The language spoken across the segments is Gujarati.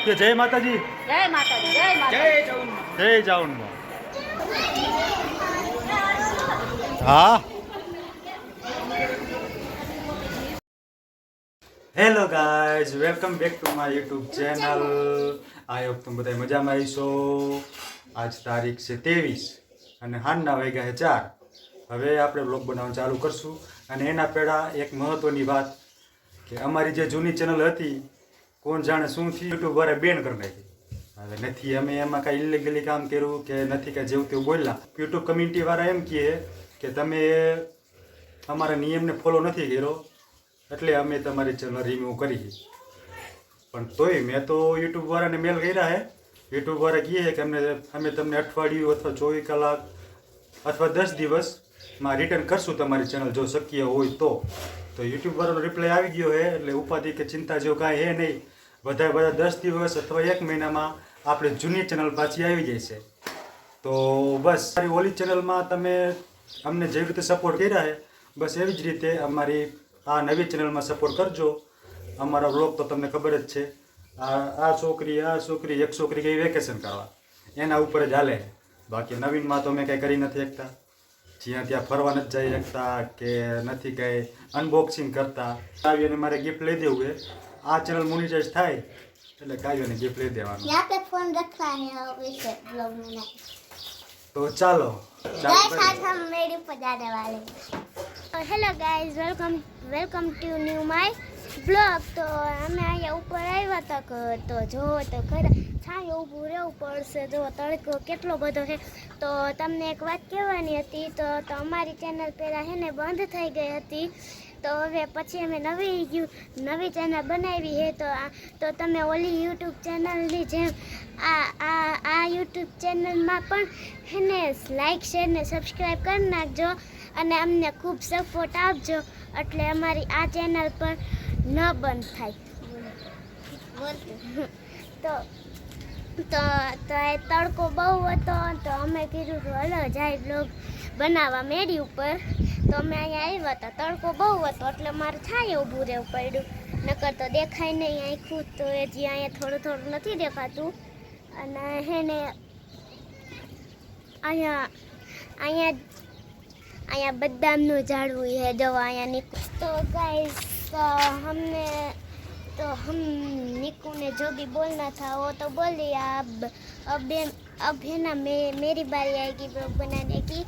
કે જય માતાજી. જય માતાજી. જય માતાજી. જય ચાઉંડમાં. હા. Hello guys, welcome back to my YouTube channel. I hope તમે બધા મજામાં આવીશો. આજ તારીખ છે 23 અને હાંજના વાગ્યા છે 4. હવે આપણે બ્લોગ બનાવવાનું ચાલુ કરશું. અને એના પહેલાં એક મહત્ત્વની વાત કે અમારી જે જૂની ચેનલ હતી, કોણ જાણે શું થયું, યુટ્યુબ વાળા બેન કરી નાખી. હવે નથી અમે એમાં કાંઈ ઇલીગલી કામ કર્યું કે નથી કાંઈ જેવું તેવું બોલ્યા. યુટ્યુબ કમ્યુનિટીવાળા એમ કહે કે તમે અમારા નિયમને ફોલો નથી કર્યો એટલે અમે તમારી ચેનલ રિમૂવ કરી. પણ તોય મેં તો યુટ્યુબ વાળાને મેલ કર્યા હે. યુટ્યુબ વાળા કહે કે અમે તમને અઠવાડિયું અથવા 24 કલાક અથવા 10 દિવસમાં રિટર્ન કરશું તમારી ચેનલ જો શક્ય હોય તો. તો યુટ્યુબ વાળાનો રિપ્લાય આવી ગયો છે એટલે ઉપાધિ કે ચિંતા જેવું કાંઈ હે નહીં. બધા 10 દિવસ અથવા 1 મહિનામાં આપણે જૂની ચેનલ પાછી આવી જાય છે. તો બસ મારી ઓલી ચેનલમાં તમે અમને જેવી રીતે સપોર્ટ કર્યા છે બસ એવી જ રીતે અમારી આ નવી ચેનલમાં સપોર્ટ કરજો. અમારા વ્લોગ તો તમને ખબર જ છે, આ છોકરી એક છોકરી ગઈ વેકેશન કરવા, એના ઉપર જ હાલે. બાકી નવીનમાં તો અમે કંઈ કરી નથી શકતા, જ્યાં ત્યાં ફરવા નથી જઈ શકતા કે નથી કંઈ અનબોક્સિંગ કરતા. કાવ્યને મારે ગિફ્ટ લઈ દેવું છે. આ ચેનલ મોનિટાઈઝ થાય એટલે કાવ્યને ગિફ્ટ લઈ દેવાનું. તો ચાલો hello guys, welcome to new my blog. તો અમે અહીંયા ઉપર આવ્યા હતા તો જોવો તો ખરા છાંય ઊભું રહેવું પડશે. જો તડકો કેટલો બધો છે. તો તમને એક વાત કહેવાની હતી. તો અમારી ચેનલ પહેલાં છે ને બંધ થઈ ગઈ હતી. તો હવે પછી અમે નવી ચેનલ બનાવી છે. તો તમે ઓલી યુટ્યુબ ચેનલની જેમ આ યુટ્યુબ ચેનલમાં પણ છે ને લાઈક શેર ને સબસ્ક્રાઈબ કરી નાખજો અને અમને ખૂબ સપોર્ટ આપજો એટલે અમારી આ ચેનલ પર ન બંધ થાય. તો તડકો બહુ હતો તો અમે કીધું તો હલો જાય બ્લોગ બનાવવા મેળી ઉપર. તો અમે અહીંયા આવ્યા હતા, તડકો બહુ હતો એટલે મારે છાંયે ઊભું રહેવું પડ્યું, નકર તો દેખાય નહીં આખું. તો એ જે અહીંયા થોડું નથી દેખાતું. અને હે ને અહીંયા બદામનું ઝાડવું છે જો અહીંયા નીકળે. તો ગાઈસ हम निकू ने जो भी बोलना था वो तो बोल दिया. अब है ना मेरी बारी आएगी ब्लॉग बनाने की.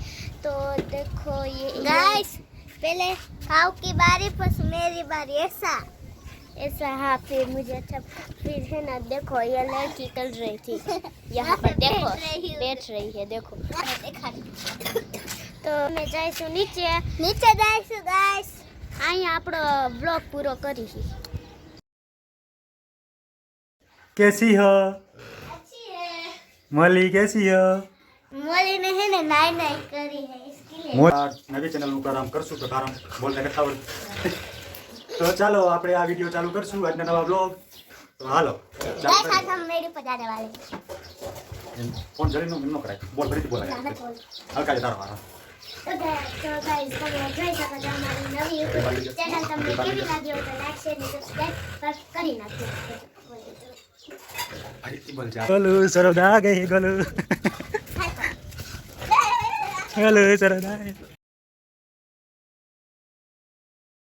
तो देखो ये गाइस पहले खाओ की बारी फिर मेरी बारी. ऐसा हाँ. फिर मुझे अच्छा फिर है ना देखो ये लड़की चल रही थी यहाँ पर देखो बैठ रही है देखो. तो मैं जाइसु नीचे जाइसु गाइस. અહીંયા આપણો બ્લોગ પૂરો કરી. कैसी हो? अच्छी है. मली कैसी हो? मोली ने है ना नाई करी है इसके लिए. નવી ચેનલ નું પ્રારંભ કરશું તો કારણ બોલતા કથા આવડે. તો ચાલો આપણે આ વિડિયો ચાલુ કરશું આજના નવા બ્લોગ. તો હાલો गाइस आज हम मेरी पर जाने वाले हैं. ફોન જરીનો ન કરાય, બોલ ફરીથી બોલાય હલકા જ તારો મારો. तो गाइस તમે જોઈ શકો છો અમારી નવી YouTube ચેનલ તમને કેવી લાગી હોય તો લાઈક શેર અને સબસ્ક્રાઇબ કરી નાખજો. ફરીથી બોલ જા. ગોલુ સરદા ગઈ ગોલુ. હેલો સરદા.